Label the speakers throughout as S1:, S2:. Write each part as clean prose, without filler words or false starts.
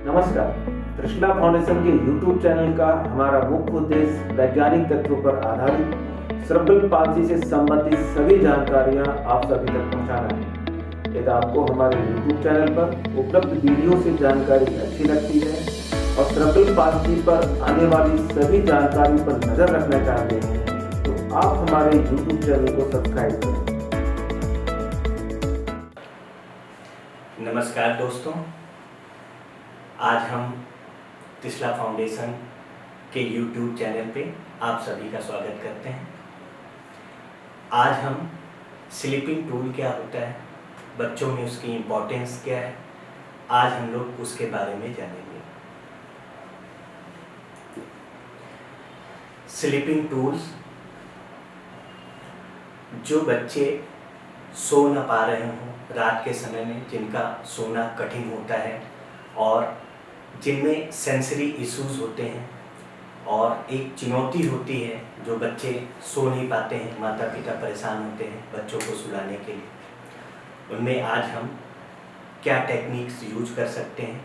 S1: नमस्कार। त्रिशला फाउंडेशन के YouTube channel का हमारा मुख्य उद्देश्य वैज्ञानिक तथ्यों पर आधारित सेरेब्रल पाल्सी से संबंधित सभी जानकारियां आप सभी तक पहुंचाना है। यदि आपको हमारे YouTube चैनल पर उपलब्ध वीडियो से जानकारी अच्छी लगती है और सेरेब्रल पाल्सी पर आने वाली सभी जानकारी पर नजर रखना चाहते हैं तो आप हमारे YouTube चैनल को सब्सक्राइब करें।
S2: नमस्कार दोस्तों, आज हम त्रिशला फाउंडेशन के YouTube चैनल पे आप सभी का स्वागत करते हैं। आज हम स्लीपिंग टूल क्या होता है, बच्चों में उसकी इम्पोर्टेंस क्या है, आज हम लोग उसके बारे में जानेंगे। स्लीपिंग टूल्स, जो बच्चे सो न पा रहे हों रात के समय में, जिनका सोना कठिन होता है और जिनमें सेंसरी इश्यूज होते हैं और एक चुनौती होती है, जो बच्चे सो नहीं पाते हैं, माता पिता परेशान होते हैं बच्चों को सुलाने के लिए, उनमें आज हम क्या टेक्निक्स यूज कर सकते हैं,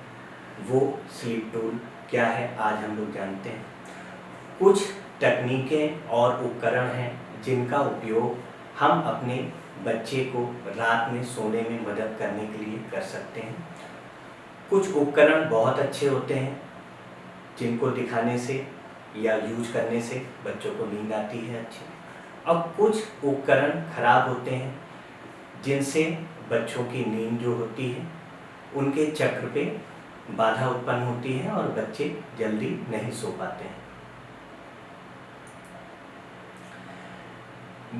S2: वो स्लीप टूल क्या है, आज हम लोग जानते हैं। कुछ तकनीकें और उपकरण हैं जिनका उपयोग हम अपने बच्चे को रात में सोने में मदद करने के लिए कर सकते हैं। कुछ उपकरण बहुत अच्छे होते हैं जिनको दिखाने से या यूज करने से बच्चों को नींद आती है अच्छी, और कुछ उपकरण खराब होते हैं जिनसे बच्चों की नींद जो होती है उनके चक्र पे बाधा उत्पन्न होती है और बच्चे जल्दी नहीं सो पाते हैं।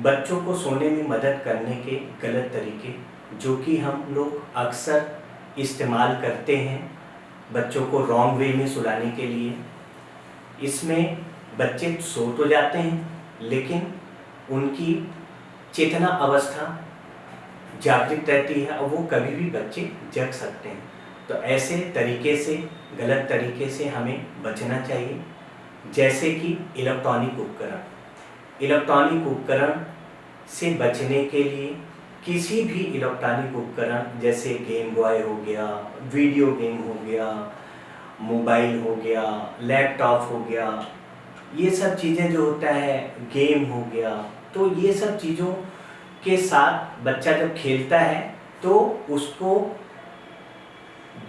S2: बच्चों को सोने में मदद करने के गलत तरीके जो कि हम लोग अक्सर इस्तेमाल करते हैं बच्चों को रॉन्ग वे में सुलाने के लिए, इसमें बच्चे सो तो जाते हैं लेकिन उनकी चेतना अवस्था जागृत रहती है और वो कभी भी बच्चे जग सकते हैं। तो ऐसे तरीके से, गलत तरीके से हमें बचना चाहिए। जैसे कि इलेक्ट्रॉनिक उपकरण से बचने के लिए किसी भी इलेक्ट्रॉनिक उपकरण जैसे गेम बॉय हो गया, वीडियो गेम हो गया, मोबाइल हो गया, लैपटॉप हो गया, ये सब चीज़ें जो होता है, गेम हो गया, तो ये सब चीज़ों के साथ बच्चा जब खेलता है तो उसको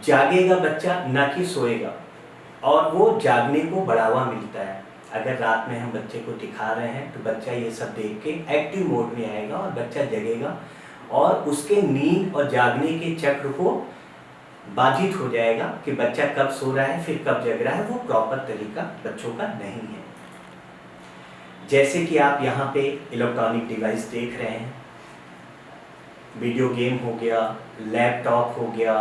S2: जागेगा बच्चा, ना कि सोएगा, और वो जागने को बढ़ावा मिलता है। अगर रात में हम बच्चे को दिखा रहे हैं तो बच्चा ये सब देख के एक्टिव मोड में आएगा और बच्चा जगेगा और उसके नींद और जागने के चक्र को बाधित हो जाएगा कि बच्चा कब सो रहा है फिर कब जग रहा है, वो प्रॉपर तरीका बच्चों का नहीं है। जैसे कि आप यहाँ पे इलेक्ट्रॉनिक डिवाइस देख रहे हैं, वीडियो गेम हो गया, लैपटॉप हो गया,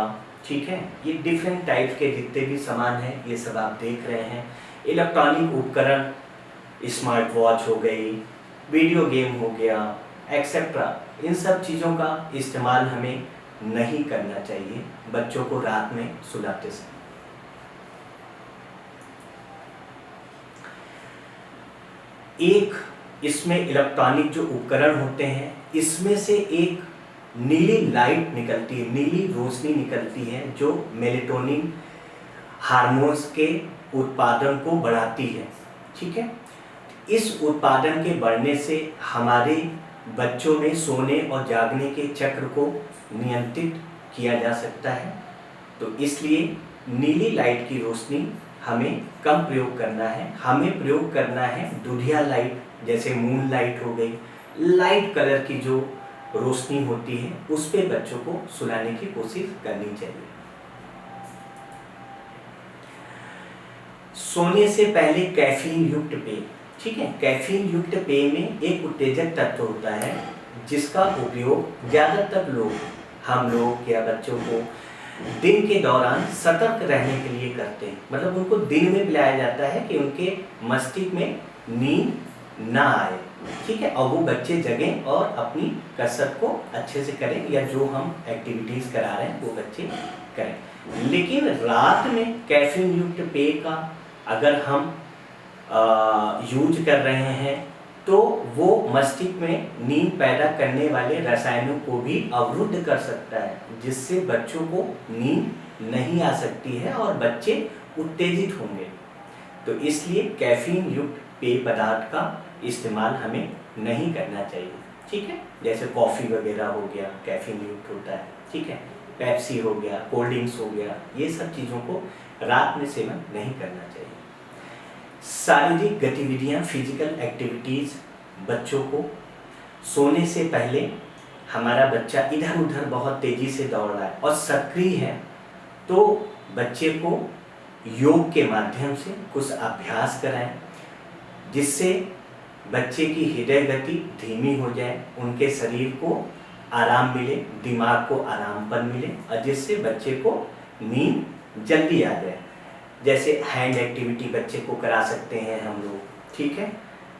S2: ठीक है, ये डिफरेंट टाइप के जितने भी सामान हैं ये सब आप देख रहे हैं। इलेक्ट्रॉनिक उपकरण, स्मार्ट वॉच हो गई, वीडियो गेम हो गया, एक्सेट्रा, इन सब चीज़ों का इस्तेमाल हमें नहीं करना चाहिए बच्चों को रात में सुलाते समय। एक इसमें इलेक्ट्रॉनिक जो उपकरण होते हैं, इसमें से एक नीली लाइट निकलती है, नीली रोशनी निकलती है जो मेलेटोनिन हार्मोन्स के उत्पादन को बढ़ाती है, ठीक है। इस उत्पादन के बढ़ने से हमारे बच्चों में सोने और जागने के चक्र को नियंत्रित किया जा सकता है। तो इसलिए नीली लाइट की रोशनी हमें कम प्रयोग करना है, हमें प्रयोग करना है दुधिया लाइट, जैसे मून लाइट हो गई, लाइट कलर की जो रोशनी होती है उस पे बच्चों को सुलाने की कोशिश करनी चाहिए। सोने से पहले कैफीन युक्त पेय, ठीक है, कैफीन युक्त पेय में एक उत्तेजक तत्व होता है जिसका उपयोग ज़्यादातर लोग, हम लोग या बच्चों को दिन के दौरान सतर्क रहने के लिए करते हैं। मतलब उनको दिन में पिलाया जाता है कि उनके मस्तिष्क में नींद ना आए, ठीक है, और वो बच्चे जगें और अपनी कसरत को अच्छे से करें या जो हम एक्टिविटीज़ करा रहे हैं वो बच्चे करें। लेकिन रात में कैफीन युक्त पेय का अगर हम यूज कर रहे हैं तो वो मस्तिष्क में नींद पैदा करने वाले रसायनों को भी अवरुद्ध कर सकता है, जिससे बच्चों को नींद नहीं आ सकती है और बच्चे उत्तेजित होंगे। तो इसलिए कैफीन युक्त पेय पदार्थ का इस्तेमाल हमें नहीं करना चाहिए, ठीक है। जैसे कॉफ़ी वगैरह हो गया, कैफीन युक्त होता है, ठीक है। पेप्सी हो गया, कोल्ड ड्रिंक्स हो गया, ये सब चीज़ों को रात में सेवन नहीं करना चाहिए। शारीरिक गतिविधियाँ, फिजिकल एक्टिविटीज़ बच्चों को सोने से पहले, हमारा बच्चा इधर उधर बहुत तेज़ी से दौड़ रहा है और सक्रिय है, तो बच्चे को योग के माध्यम से कुछ अभ्यास कराएं, जिससे बच्चे की हृदय गति धीमी हो जाए, उनके शरीर को आराम मिले, दिमाग को आरामपन मिले और जिससे बच्चे को नींद जल्दी आ जाए। जैसे हैंड एक्टिविटी बच्चे को करा सकते हैं हम लोग, ठीक है।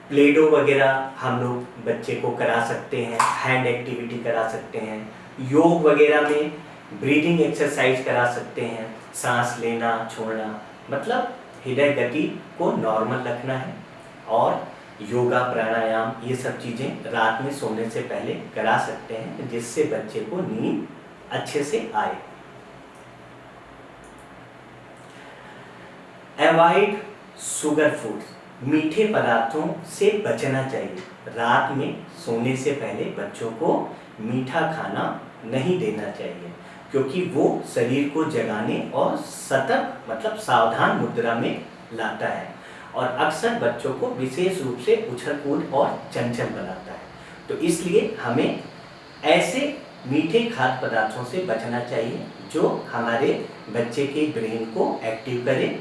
S2: प्ले डो वगैरह हम लोग बच्चे को करा सकते हैं, हैंड एक्टिविटी करा सकते हैं। योग वगैरह में ब्रीदिंग एक्सरसाइज करा सकते हैं, सांस लेना छोड़ना, मतलब हृदय गति को नॉर्मल रखना है। और योगा, प्राणायाम, ये सब चीज़ें रात में सोने से पहले करा सकते हैं, जिससे बच्चे को नींद अच्छे से आए। अवॉइड शुगर फूड्स, मीठे पदार्थों से बचना चाहिए। रात में सोने से पहले बच्चों को मीठा खाना नहीं देना चाहिए, क्योंकि वो शरीर को जगाने और सतर्क मतलब सावधान मुद्रा में लाता है और अक्सर बच्चों को विशेष रूप से उछल कूद और चंचल बनाता है। तो इसलिए हमें ऐसे मीठे खाद्य पदार्थों से बचना चाहिए जो हमारे बच्चे के ब्रेन को एक्टिव करे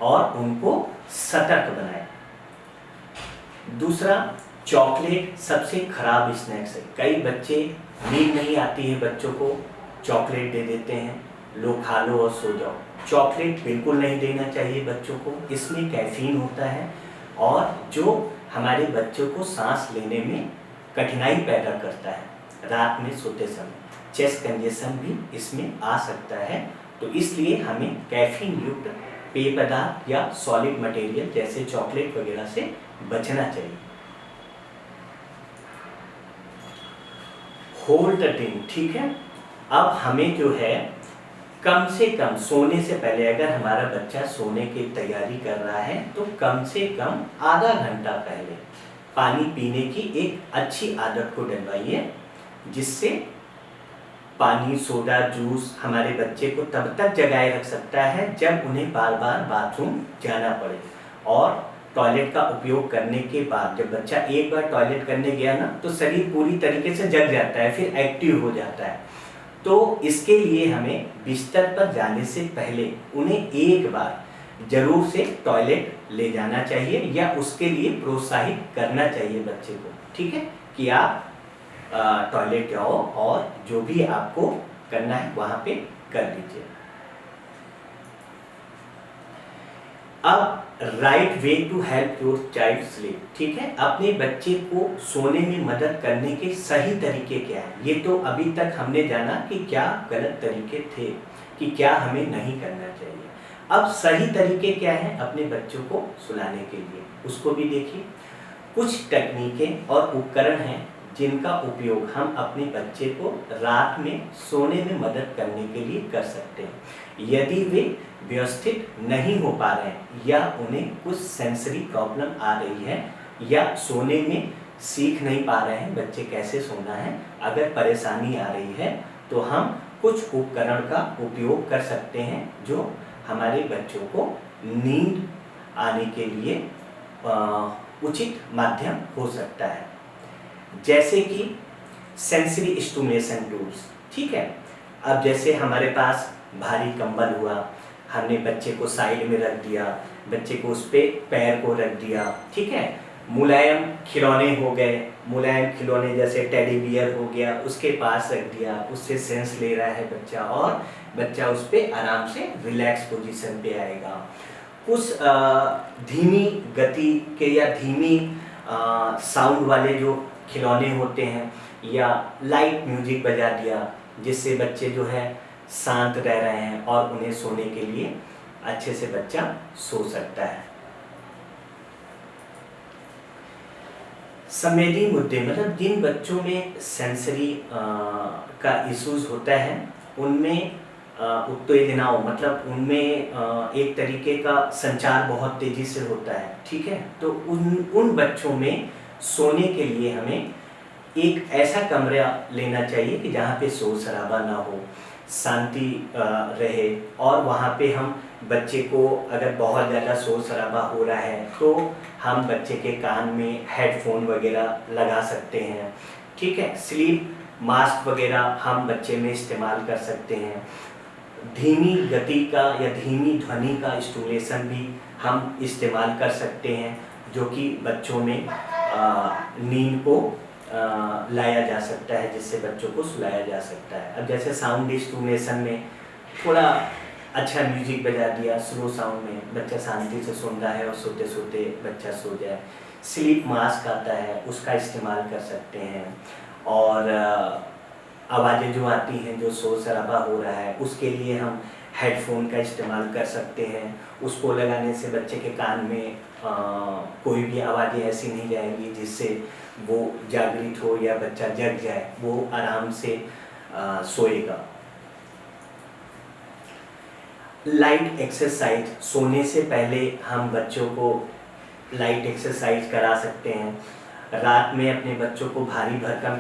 S2: और उनको सतर्क बनाए। दूसरा, चॉकलेट सबसे खराब स्नैक्स है। कई बच्चे, नींद नहीं आती है बच्चों को, चॉकलेट दे देते हैं, लो खा लो और सो जाओ। चॉकलेट बिल्कुल नहीं देना चाहिए बच्चों को, इसमें कैफीन होता है और जो हमारे बच्चों को सांस लेने में कठिनाई पैदा करता है रात में सोते समय। चेस्ट कंजेशन भी इसमें आ सकता है। तो इसलिए हमें कैफीन युक्त पेय पदार्थ या सॉलिड मटेरियल जैसे चॉकलेट वगैरह से बचना चाहिए। होल्ड द ड्रीम, ठीक है। अब हमें जो है कम से कम सोने से पहले, अगर हमारा बच्चा सोने की तैयारी कर रहा है तो कम से कम आधा घंटा पहले पानी पीने की एक अच्छी आदत को डलवाइए, जिससे पानी, सोडा, जूस हमारे बच्चे को तब तक जगाए रख सकता है जब उन्हें बार बार बाथरूम जाना पड़े। और टॉयलेट का उपयोग करने के बाद जब बच्चा एक बार टॉयलेट करने गया ना, तो शरीर पूरी तरीके से जग जाता है, फिर एक्टिव हो जाता है। तो इसके लिए हमें बिस्तर पर जाने से पहले उन्हें एक बार जरूर से टॉयलेट ले जाना चाहिए या उसके लिए प्रोत्साहित करना चाहिए बच्चे को, ठीक है, कि आप टॉयलेट जाओ और जो भी आपको करना है वहाँ पे कर लीजिए। अब right way to help your child sleep, ठीक है। अपने बच्चे को सोने में मदद करने के सही तरीके क्या हैं? ये तो अभी तक हमने जाना कि क्या गलत तरीके थे, कि क्या हमें नहीं करना चाहिए। अब सही तरीके क्या हैं अपने बच्चों को सुलाने के लिए, उसको भी देखिए। कुछ तकनीकें और उपकरण हैं जिनका उपयोग हम अपने बच्चे को रात में सोने में मदद करने के लिए कर सकते हैं। यदि वे व्यवस्थित नहीं हो पा रहे हैं या उन्हें कुछ सेंसरी प्रॉब्लम आ रही है या सोने में सीख नहीं पा रहे हैं बच्चे कैसे सोना है, अगर परेशानी आ रही है तो हम कुछ उपकरण का उपयोग कर सकते हैं जो हमारे बच्चों को नींद आने के लिए उचित माध्यम हो सकता है, जैसे कि सेंसरी स्टिमुलेशन टूल्स, ठीक है। अब जैसे हमारे पास भारी कंबल हुआ, हमने बच्चे को साइड में रख दिया, बच्चे को उस पर पैर को रख दिया, ठीक है। मुलायम खिलौने हो गए, मुलायम खिलौने जैसे टेडी बियर हो गया, उसके पास रख दिया, उससे सेंस ले रहा है बच्चा और बच्चा उस पर आराम से रिलैक्स पोजीशन पे आएगा। कुछ धीमी गति के या धीमी साउंड वाले जो खिलौने होते हैं या लाइट म्यूजिक बजा दिया, जिससे बच्चे जो है शांत रह रहे हैं और उन्हें सोने के लिए अच्छे से बच्चा सो सकता है। संवेदी मुद्दे, मतलब जिन बच्चों में सेंसरी का इश्यूज होता है उनमें उत्तेजना हो, मतलब उनमें एक तरीके का संचार बहुत तेज़ी से होता है, ठीक है। तो उन बच्चों में सोने के लिए हमें एक ऐसा कमरा लेना चाहिए कि जहाँ पे शोर शराबा ना हो, शांति रहे, और वहाँ पे हम बच्चे को, अगर बहुत ज़्यादा शोर शराबा हो रहा है तो हम बच्चे के कान में हेडफोन वगैरह लगा सकते हैं, ठीक है। स्लीप मास्क वगैरह हम बच्चे में इस्तेमाल कर सकते हैं। धीमी गति का या धीमी ध्वनि का स्टिमुलेशन भी हम इस्तेमाल कर सकते हैं, जो कि बच्चों में नींद को लाया जा सकता है, जिससे बच्चों को सुलाया जा सकता है। अब जैसे साउंड स्टिमुलेशन में थोड़ा अच्छा म्यूजिक बजा दिया स्लो साउंड में, बच्चा शांति से सुन रहा है और सोते सोते बच्चा सो जाए। स्लीप मास्क आता है, उसका इस्तेमाल कर सकते हैं। और आवाज़ें जो आती हैं, जो शोर शराबा हो रहा है, उसके लिए हम हेडफोन का इस्तेमाल कर सकते हैं। उसको लगाने से बच्चे के कान में कोई भी आवाज़ें ऐसी नहीं जाएंगी जिससे वो जागृत हो या बच्चा जग जाए, वो आराम से सोएगा। लाइट एक्सरसाइज, सोने से पहले हम बच्चों को लाइट एक्सरसाइज करा सकते हैं। रात में अपने बच्चों को भारी भरकम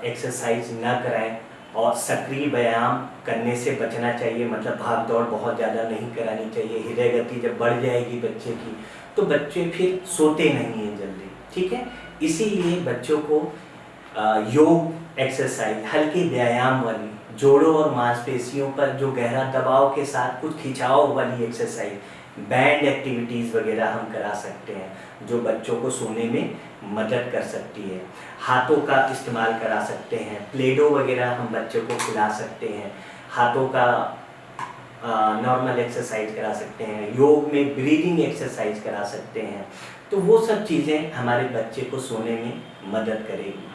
S2: एक्सरसाइज न कराएं और सक्रिय व्यायाम करने से बचना चाहिए, मतलब भाग दौड़ बहुत ज़्यादा नहीं करानी चाहिए। हृदय गति जब बढ़ जाएगी बच्चे की तो बच्चे फिर सोते नहीं हैं जल्दी, ठीक है। इसीलिए बच्चों को योग एक्सरसाइज, हल्के व्यायाम वाली, जोड़ों और मांसपेशियों पर जो गहरा दबाव के साथ कुछ खिंचाव वाली एक्सरसाइज, बैंड एक्टिविटीज़ वगैरह हम करा सकते हैं, जो बच्चों को सोने में मदद कर सकती है। हाथों का इस्तेमाल करा सकते हैं, प्लेडो वगैरह हम बच्चों को खिला सकते हैं। हाथों का नॉर्मल एक्सरसाइज करा सकते हैं। योग में ब्रीदिंग एक्सरसाइज करा सकते हैं। तो वो सब चीज़ें हमारे बच्चे को सोने में मदद करेगी।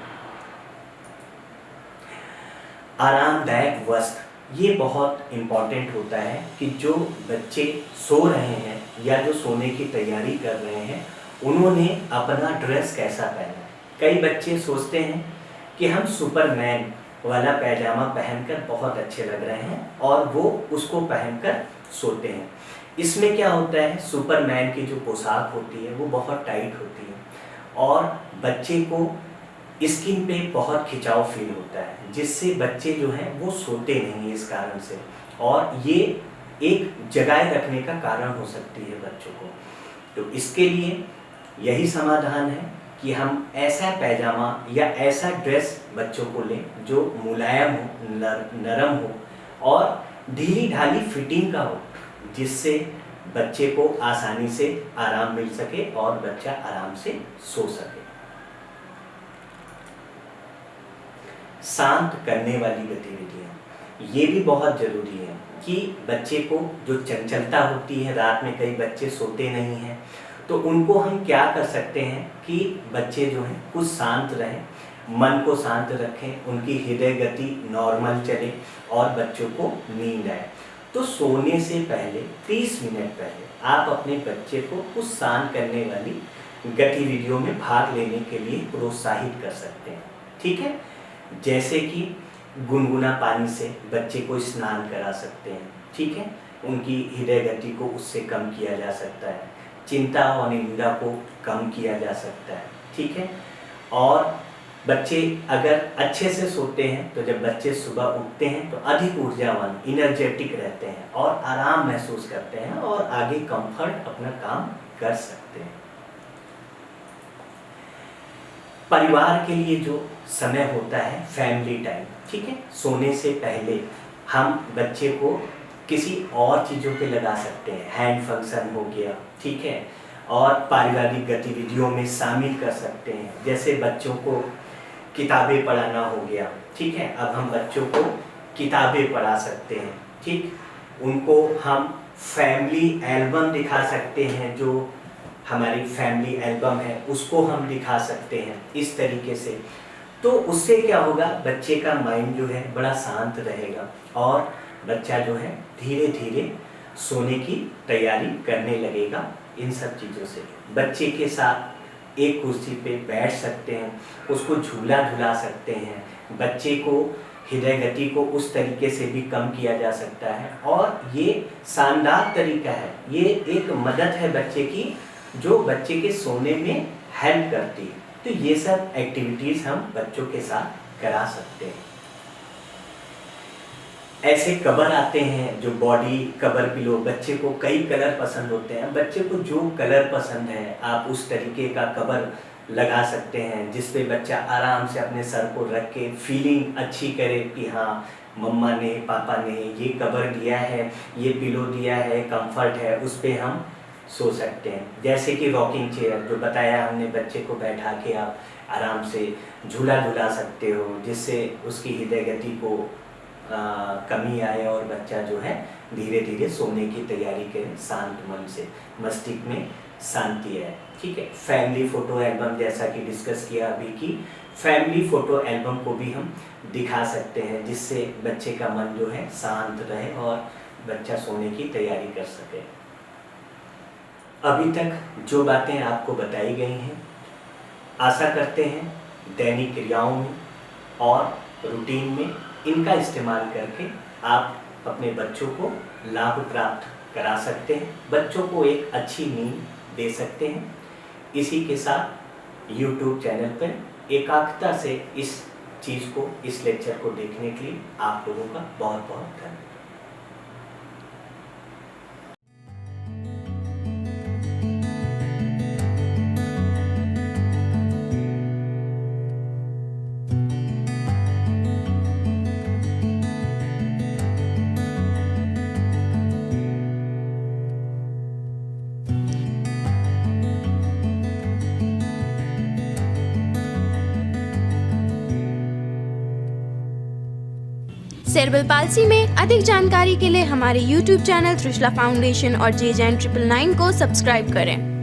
S2: आरामदायक वस्त्र, ये बहुत इम्पॉर्टेंट होता है कि जो बच्चे सो रहे हैं या जो सोने की तैयारी कर रहे हैं, उन्होंने अपना ड्रेस कैसा पहना है। कई बच्चे सोचते हैं कि हम सुपरमैन वाला पैजामा पहनकर बहुत अच्छे लग रहे हैं और वो उसको पहनकर सोते हैं। इसमें क्या होता है, सुपरमैन की जो पोशाक होती है वो बहुत टाइट होती है और बच्चे को स्किन पे बहुत खिंचाव फील होता है, जिससे बच्चे जो हैं वो सोते नहीं इस कारण से, और ये एक जगाए रखने का कारण हो सकती है बच्चों को। तो इसके लिए यही समाधान है कि हम ऐसा पैजामा या ऐसा ड्रेस बच्चों को लें जो मुलायम हो, नरम हो और ढीली ढाली फिटिंग का हो, जिससे बच्चे को आसानी से आराम मिल सके और बच्चा आराम से सो सके। शांत करने वाली गतिविधियाँ, ये भी बहुत ज़रूरी है कि बच्चे को जो चंचलता होती है, रात में कई बच्चे सोते नहीं हैं, तो उनको हम क्या कर सकते हैं कि बच्चे जो हैं कुछ शांत रहें, मन को शांत रखें, उनकी हृदय गति नॉर्मल चले और बच्चों को नींद आए। तो सोने से पहले 30 मिनट पहले आप अपने बच्चे को कुछ शांत करने वाली गतिविधियों में भाग लेने के लिए प्रोत्साहित कर सकते हैं, ठीक है। जैसे कि गुनगुना पानी से बच्चे को स्नान करा सकते हैं, ठीक है। उनकी हृदय गति को उससे कम किया जा सकता है। चिंता और निंदा को कम किया जा सकता है, ठीक है। और बच्चे अगर अच्छे से सोते हैं तो जब बच्चे सुबह उठते हैं तो अधिक ऊर्जावान, इनर्जेटिक रहते हैं और आराम महसूस करते हैं और आगे कंफर्ट अपना काम कर सकते हैं। परिवार के लिए जो समय होता है फैमिली टाइम, ठीक है, सोने से पहले हम बच्चे को किसी और चीज़ों पे लगा सकते हैं, हैंड फंक्शन हो गया, ठीक है, और पारिवारिक गतिविधियों में शामिल कर सकते हैं। जैसे बच्चों को किताबें पढ़ाना हो गया, ठीक है, अब हम बच्चों को किताबें पढ़ा सकते हैं, ठीक। उनको हम फैमिली एल्बम दिखा सकते हैं, जो हमारी फैमिली एल्बम है उसको हम दिखा सकते हैं इस तरीके से। तो उससे क्या होगा, बच्चे का माइंड जो है बड़ा शांत रहेगा और बच्चा जो है धीरे धीरे सोने की तैयारी करने लगेगा। इन सब चीज़ों से बच्चे के साथ एक कुर्सी पे बैठ सकते हैं, उसको झूला झुला सकते हैं, बच्चे को हृदय गति को उस तरीके से भी कम किया जा सकता है। और ये शानदार तरीका है, ये एक मदद है बच्चे की जो बच्चे के सोने में हेल्प करती है। तो ये सब एक्टिविटीज़ हम बच्चों के साथ करा सकते हैं। ऐसे कवर आते हैं जो बॉडी कवर पिलो, बच्चे को कई कलर पसंद होते हैं, बच्चे को जो कलर पसंद है आप उस तरीके का कवर लगा सकते हैं जिस पे बच्चा आराम से अपने सर को रख के फीलिंग अच्छी करे कि हाँ मम्मा ने पापा ने ये कवर दिया है, ये पिलो दिया है, कंफर्ट है, उस पे हम सो सकते हैं। जैसे कि रॉकिंग चेयर जो बताया हमने, बच्चे को बैठा के आप आराम से झूला झूला सकते हो जिससे उसकी हृदय गति को कमी आए और बच्चा जो है धीरे धीरे सोने की तैयारी करे शांत मन से, मस्तिष्क में शांति है। ठीक है। फैमिली फ़ोटो एल्बम जैसा कि डिस्कस किया अभी की, फैमिली फ़ोटो एल्बम को भी हम दिखा सकते हैं जिससे बच्चे का मन जो है शांत रहे और बच्चा सोने की तैयारी कर सके। अभी तक जो बातें आपको बताई गई हैं, आशा करते हैं दैनिक क्रियाओं में और रूटीन में इनका इस्तेमाल करके आप अपने बच्चों को लाभ प्राप्त करा सकते हैं, बच्चों को एक अच्छी नींद दे सकते हैं। इसी के साथ YouTube चैनल पर एकाग्रता से इस चीज़ को, इस लेक्चर को देखने के लिए आप लोगों का बहुत बहुत धन्यवाद।
S3: सेरेब्रल पाल्सी में अधिक जानकारी के लिए हमारे YouTube चैनल त्रिशला फाउंडेशन और JJN 999 को सब्सक्राइब करें।